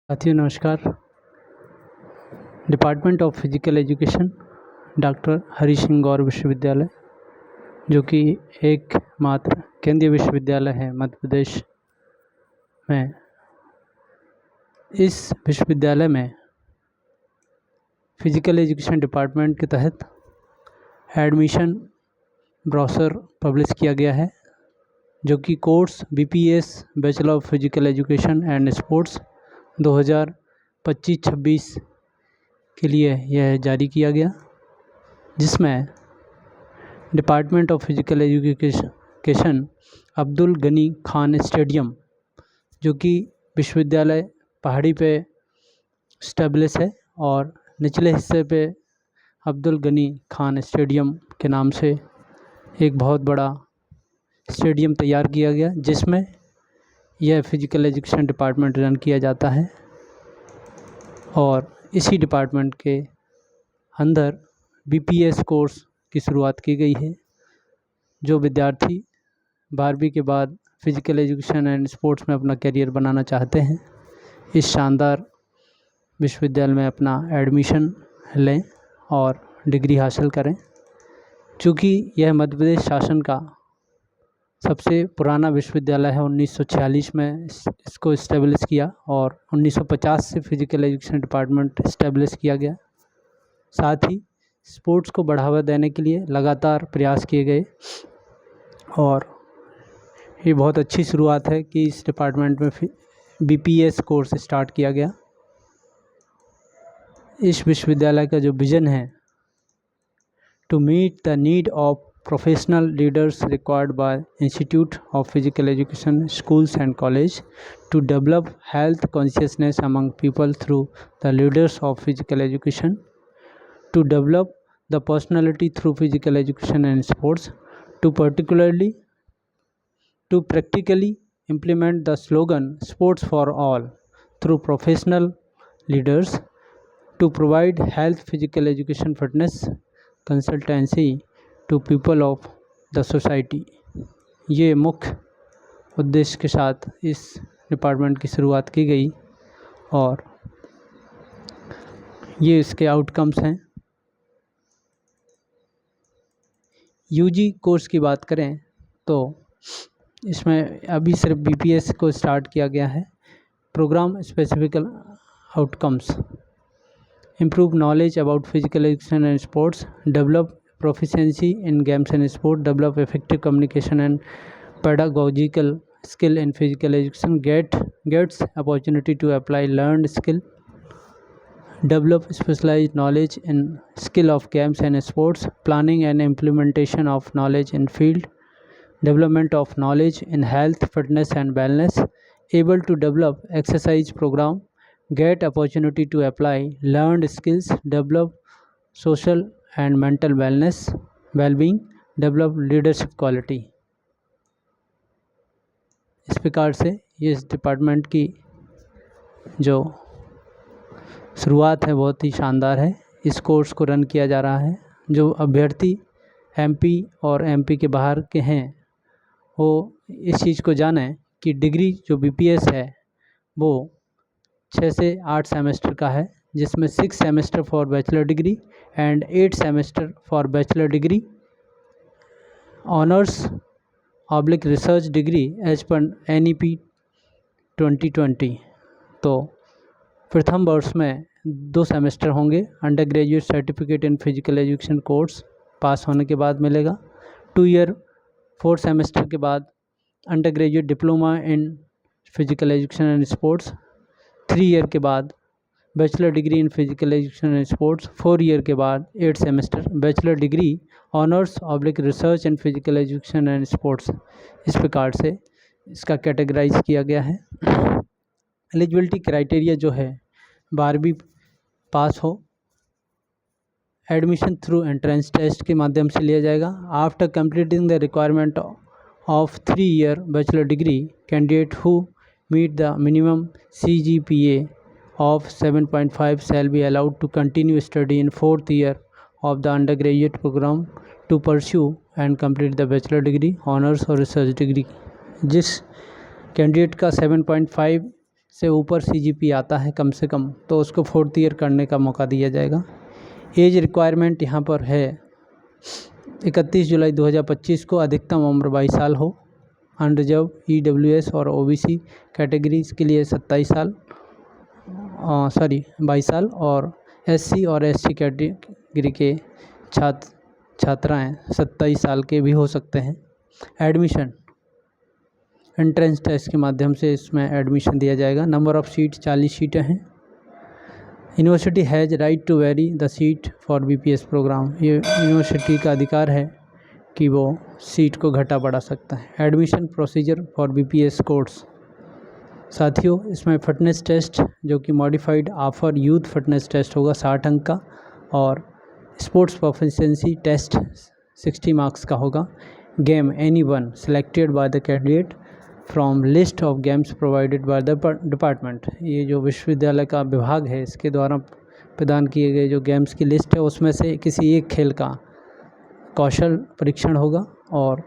साथियों नमस्कार। Department of physical education doctor Hari Singh Gour विश्वविद्यालय, जो कि एकमात्र केंद्रीय विश्वविद्यालय है मध्य प्रदेश में। इस विश्वविद्यालय में फिजिकल एजुकेशन डिपार्टमेंट के तहत एडमिशन ब्रोशर पब्लिश किया गया है, जो कि course BPS bachelor of physical education and sports 2025-26 के लिए यह जारी किया गया, जिसमें department of physical education Abdul Ghani Khan stadium, जो कि विश्वविद्यालय पहाड़ी पे स्टेब्लिश है और निचले हिस्से पे अब्दुल गनी खान स्टेडियम के नाम से एक बहुत बड़ा स्टेडियम तैयार किया गया, जिसमें यह फिजिकल एजुकेशन डिपार्टमेंट रन किया जाता है। और इसी डिपार्टमेंट के अंदर BPS कोर्स की शुरुआत की गई है। जो विद्यार्थी 12वीं के बाद फिजिकल एजुकेशन एंड स्पोर्ट्स में अपना करियर बनाना चाहते हैं, इस शानदार विश्वविद्यालय में अपना एडमिशन लें और डिग्री हासिल करें। चूँकि यह मध्य प्रदेश शासन का सबसे पुराना विश्वविद्यालय है, 1946 में इसको इस्टेब्लिश किया और 1950 से फिजिकल एजुकेशन डिपार्टमेंट इस्टेब्लिश किया गया। साथ ही स्पोर्ट्स को बढ़ावा देने के लिए लगातार प्रयास किए गए और ये बहुत अच्छी शुरुआत है कि इस डिपार्टमेंट में BPS कोर्स स्टार्ट किया गया। इस विश्वविद्यालय का जो विज़न है, to meet the need of professional leaders required by Institute of Physical Education schools and college to develop health consciousness among people through the leaders of physical education, to develop the personality through physical education and sports, to practically implement the slogan sports for all through professional leaders, to provide health, physical education, fitness consultancy to people of the society. ये मुख्य उद्देश्य के साथ इस department की शुरुआत की गई और ये इसके आउटकम्स हैं। UG कोर्स की बात करें तो इसमें अभी सिर्फ BPS को स्टार्ट किया गया है। Program specific outcomes: improve knowledge about physical education and sports, develop proficiency in games and sport, develop effective communication and pedagogical skill in physical education, gets opportunity to apply learned skill, develop specialized knowledge in skill of games and sports, planning and implementation of knowledge in field, development of knowledge in health, fitness and wellness, able to develop exercise program, get opportunity to apply learned skills, develop social and mental well-being, develop leadership quality। इस प्रकार से ये इस department की जो शुरुआत है बहुत ही शानदार है। इस कोर्स को रन किया जा रहा है। जो अभ्यर्थी MP और MP के बाहर के हैं, वो इस चीज़ को जानें कि डिग्री जो BPS है वो 6 से 8 सेमेस्टर का है, जिसमें 6 semester for bachelor degree and 8 semester for bachelor degree honours oblique research degree as पर NEP 2020। तो प्रथम वर्ष में 2 सेमेस्टर होंगे। Under graduate certificate in physical education course pass होने के बाद मिलेगा। 2 ईयर 4 सेमेस्टर के बाद under graduate diploma in physical education and sports. 3 year के बाद bachelor degree in physical education and sports. 4 year के बाद 8 semester bachelor degree honours oblique research in physical education and sports. इस प्रकार से इसका कैटेगराइज किया गया है। एलिजिबिलिटी क्राइटेरिया जो है 12वीं पास हो, एडमिशन थ्रू एंट्रेंस टेस्ट के माध्यम से लिया जाएगा। After completing the requirement of 3 year bachelor degree, candidate who meet the minimum CGPA of 7.5 shall be allowed to continue study in 4th year of the undergraduate program to pursue and complete the bachelor degree, honors और research degree। जिस candidate का 7.5 से ऊपर CGP आता है कम से कम, तो उसको 4th ईयर करने का मौका दिया जाएगा। एज रिक्वायरमेंट यहाँ पर है 31 जुलाई 2025 को अधिकतम उम्र 22 साल हो। अनरिजर्व EWS और OBC कैटेगरीज के लिए 22 साल और SC और ST कैटेगरी के छात्राएँ 27 साल के भी हो सकते हैं। एडमिशन एंट्रेंस टेस्ट के माध्यम से इसमें एडमिशन दिया जाएगा। नंबर ऑफ़ सीट 40 सीटें हैं। University has right to vary the seat for BPS program. ये यूनिवर्सिटी का अधिकार है कि वो सीट को घटा बढ़ा सकता है। Admission procedure for BPS course. साथियों, इसमें फिटनेस टेस्ट जो कि modified offer youth fitness test होगा 60 अंक का, और स्पोर्ट्स प्रोफिशिएंसी टेस्ट 60 मार्क्स का होगा। Game any one selected by the candidate from list of games provided by the department. ये जो विश्वविद्यालय का विभाग है इसके द्वारा प्रदान किए गए जो गेम्स की लिस्ट है उसमें से किसी एक खेल का कौशल परीक्षण होगा, और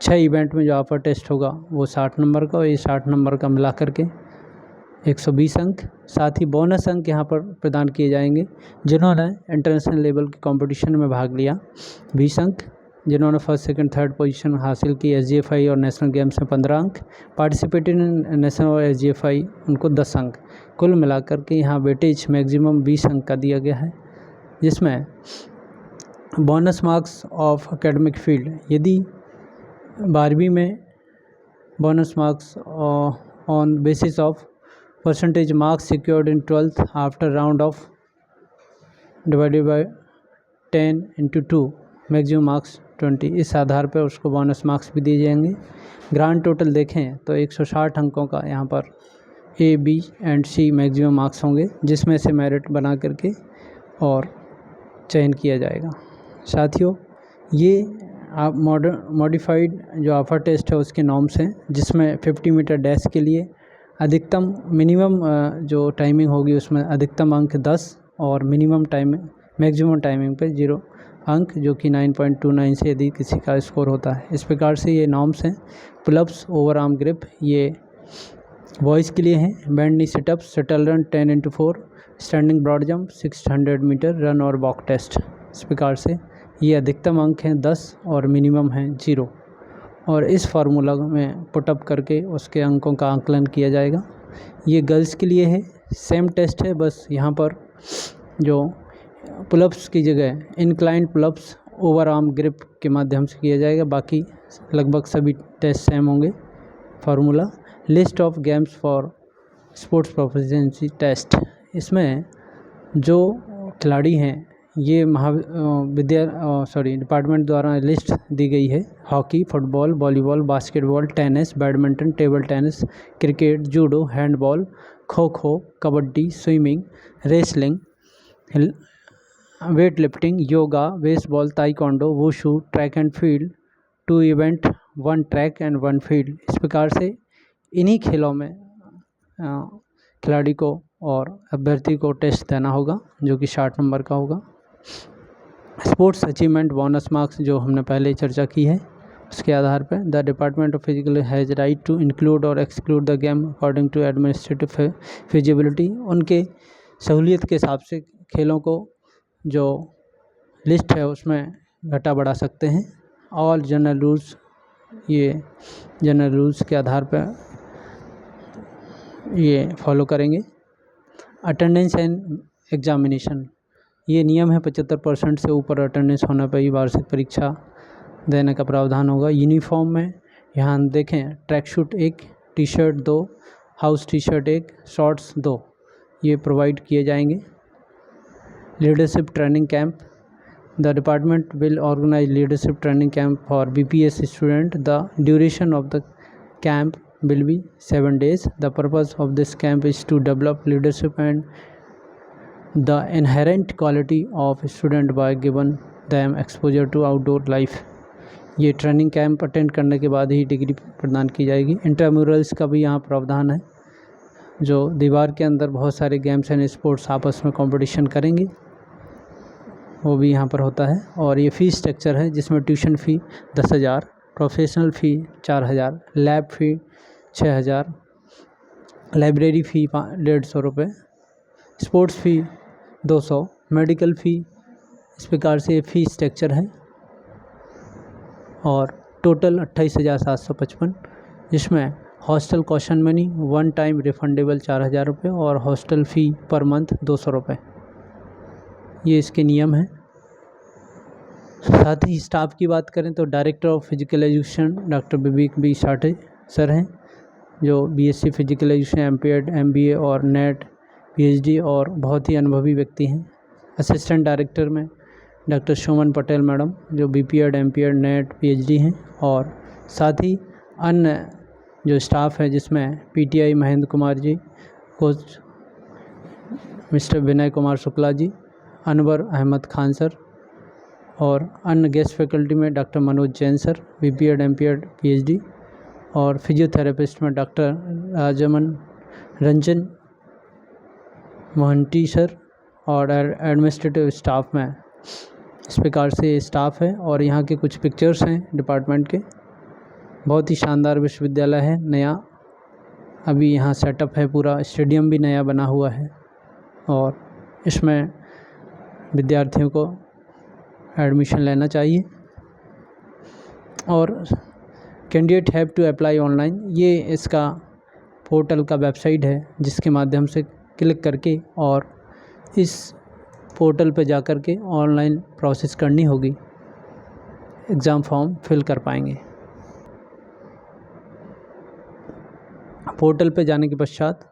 6 इवेंट में जो ऑफर टेस्ट होगा वो 60 नंबर का, और ये 60 नंबर का मिला करके 120 अंक। साथ ही बोनस अंक यहाँ पर प्रदान किए जाएंगे जिन्होंने इंटरनेशनल लेवल के कंपटीशन में भाग लिया 20 अंक, जिन्होंने फर्स्ट सेकंड थर्ड पोजीशन हासिल की SGFI और नेशनल गेम्स में 15 अंक, पार्टिसिपेटेड इन नेशनल और SGFI उनको 10 अंक। कुल मिलाकर के यहाँ वेटेज मैक्सिमम 20 अंक का दिया गया है, जिसमें bonus marks of academic field, यदि 12वीं में bonus marks on basis of percentage marks secured in 12th after round of divided by 10 into 2 maximum marks 20, इस आधार पर उसको बोनस मार्क्स भी दिए जाएंगे। ग्रांड टोटल देखें तो 160 अंकों का यहाँ पर A, B and C maximum marks होंगे, जिसमें से मेरिट बना करके और चयन किया जाएगा। साथियों, ये आप मॉडिफाइड जो ऑफर टेस्ट है उसके नॉर्म्स हैं, जिसमें 50 मीटर डैश के लिए अधिकतम मिनिमम जो टाइमिंग होगी उसमें अधिकतम अंक 10 और मैक्सिमम टाइमिंग पे 0 अंक, जो कि 9.29 से यदि किसी का स्कोर होता है। इस प्रकार से ये नॉर्म्स हैं। पुलअप्स, ओवर आर्म ग्रिप ये बॉयज़ के लिए हैं। Bent knee sit ups, shuttle run 10 into 4, standing broad jump 600 metre run और वॉक टेस्ट। इस प्रकार से ये अधिकतम अंक हैं 10 और मिनिमम हैं 0, और इस फार्मूला में पुटअप करके उसके अंकों का आंकलन किया जाएगा। ये गर्ल्स के लिए है, सेम टेस्ट है, बस यहाँ पर जो पुलअप्स की जगह inclined pullups over arm grip के माध्यम से किया जाएगा, बाकी लगभग सभी टेस्ट सेम होंगे। Formula list of games for sports proficiency test. इसमें जो खिलाड़ी हैं ये डिपार्टमेंट द्वारा लिस्ट दी गई है। Hockey, football, volleyball, basketball, tennis, badminton, table tennis, cricket, judo, handball, kho kho, kabaddi, swimming, wrestling, weight lifting, yoga, baseball, taekwondo, wushu, track and field, 2 event, 1 track and 1 field. इस प्रकार से इन्हीं खेलों में खिलाड़ी को और अभ्यर्थी को टेस्ट देना होगा, जो कि 60 नंबर का होगा। स्पोर्ट्स अचीवमेंट बोनस मार्क्स जो हमने पहले ही चर्चा की है, उसके आधार पर the department of physical has right to include और exclude the game according to administrative feasibility. उनके सहूलियत के हिसाब से खेलों को जो लिस्ट है उसमें घटा बढ़ा सकते हैं। ऑल जनरल रूल्स, ये जनरल रूल्स के आधार पर ये फॉलो करेंगे। अटेंडेंस एंड एग्जामिनेशन, ये नियम है 75% से ऊपर अटेंडेंस होने पर ही वार्षिक परीक्षा देने का प्रावधान होगा। यूनिफॉर्म में यहाँ देखें, track suit 1, T shirt 2, house T shirt 1, shorts 2 ये प्रोवाइड किए जाएंगे। Leadership training camp, the department will organise leadership training camp for BPS student. The duration of the camp will be 7 days. The purpose of this camp is to develop leadership and the inherent quality of student by giving them exposure to outdoor life. ये training camp attend करने के बाद ही degree प्रदान की जाएगी। इंट्राम्यूरल्स का भी यहाँ प्रावधान है, जो दीवार के अंदर बहुत सारे गेम्स एंड स्पोर्ट्स आपस में कंपटीशन करेंगे, वो भी यहाँ पर होता है। और ये फ़ीस स्ट्रक्चर है, जिसमें ट्यूशन फ़ी 10,000, प्रोफेशनल फ़ी 4,000, लैब फ़ी 6,000, लाइब्रेरी फ़ी 150 रुपये, स्पोर्ट्स फ़ी 200, मेडिकल फ़ी, इस प्रकार से फ़ी स्ट्रक्चर है। और टोटल 28,755, जिसमें hostel caution money one time refundable 4,000 रुपये और हॉस्टल फ़ी पर मंथ 200 रुपये, ये इसके नियम हैं। साथ ही स्टाफ की बात करें तो director of physical education doctor Vivek B Sathe sir हैं, जो BSc physical education, MPEd, MBA और नेट, पीएचडी और बहुत ही अनुभवी व्यक्ति हैं। असिस्टेंट डायरेक्टर में डॉक्टर सुमन पटेल मैडम, जो बीपीएड, एमपीएड, नेट, पीएचडी हैं। और साथ ही अन्य जो स्टाफ है, जिसमें PTI Mahendra Kumar ji, coach mister Vinay Kumar Shukla ji, Anwar Ahmad Khan sir, और अन्य गेस्ट फैकल्टी में doctor Manoj Jain sir, BPEd, MPEd, PhD, और फिजियोथेरेपिस्ट में डॉक्टर राजमन रंजन मोहंती सर, और एडमिनिस्ट्रेटिव स्टाफ में इस प्रकार से स्टाफ है। और यहाँ के कुछ पिक्चर्स हैं डिपार्टमेंट के। बहुत ही शानदार विश्वविद्यालय है, नया अभी यहाँ सेटअप है, पूरा स्टेडियम भी नया बना हुआ है, और इसमें विद्यार्थियों को एडमिशन लेना चाहिए। और candidate have to apply online, ये इसका पोर्टल का वेबसाइट है, जिसके माध्यम से क्लिक करके और इस पोर्टल पर जा कर के ऑनलाइन प्रोसेस करनी होगी, एग्ज़ाम फॉर्म फिल कर पाएंगे। पोर्टल पे जाने के पश्चात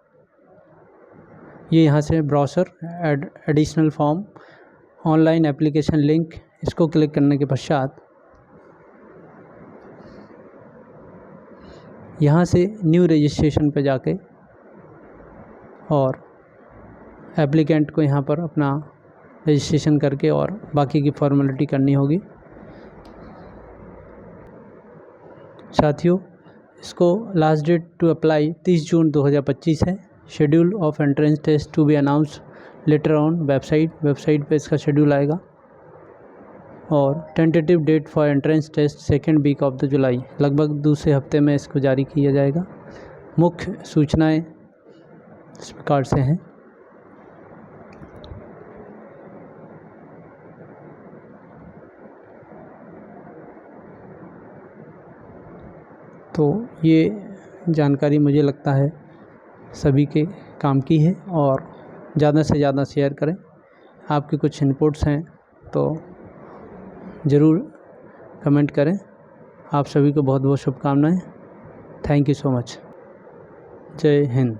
ये यहाँ से browser, additional form, online application link, इसको क्लिक करने के पश्चात यहाँ से न्यू रजिस्ट्रेशन पे जाके और एप्लीकेंट को यहाँ पर अपना रजिस्ट्रेशन करके और बाकी की फॉर्मेलिटी करनी होगी। साथियों, इसको last date to apply 30 June 2025 है। Schedule of entrance test to be announce later on website पे इसका शेड्यूल आएगा। और tentative date for entrance test second week of the July, लगभग दूसरे हफ्ते में इसको जारी किया जाएगा। मुख्य सूचनाएं इस प्रकार से हैं। तो ये जानकारी मुझे लगता है सभी के काम की है, और ज़्यादा से ज़्यादा शेयर करें। आपके कुछ इनपुट्स हैं तो ज़रूर कमेंट करें। आप सभी को बहुत बहुत शुभकामनाएं। Thank you so much. जय हिंद।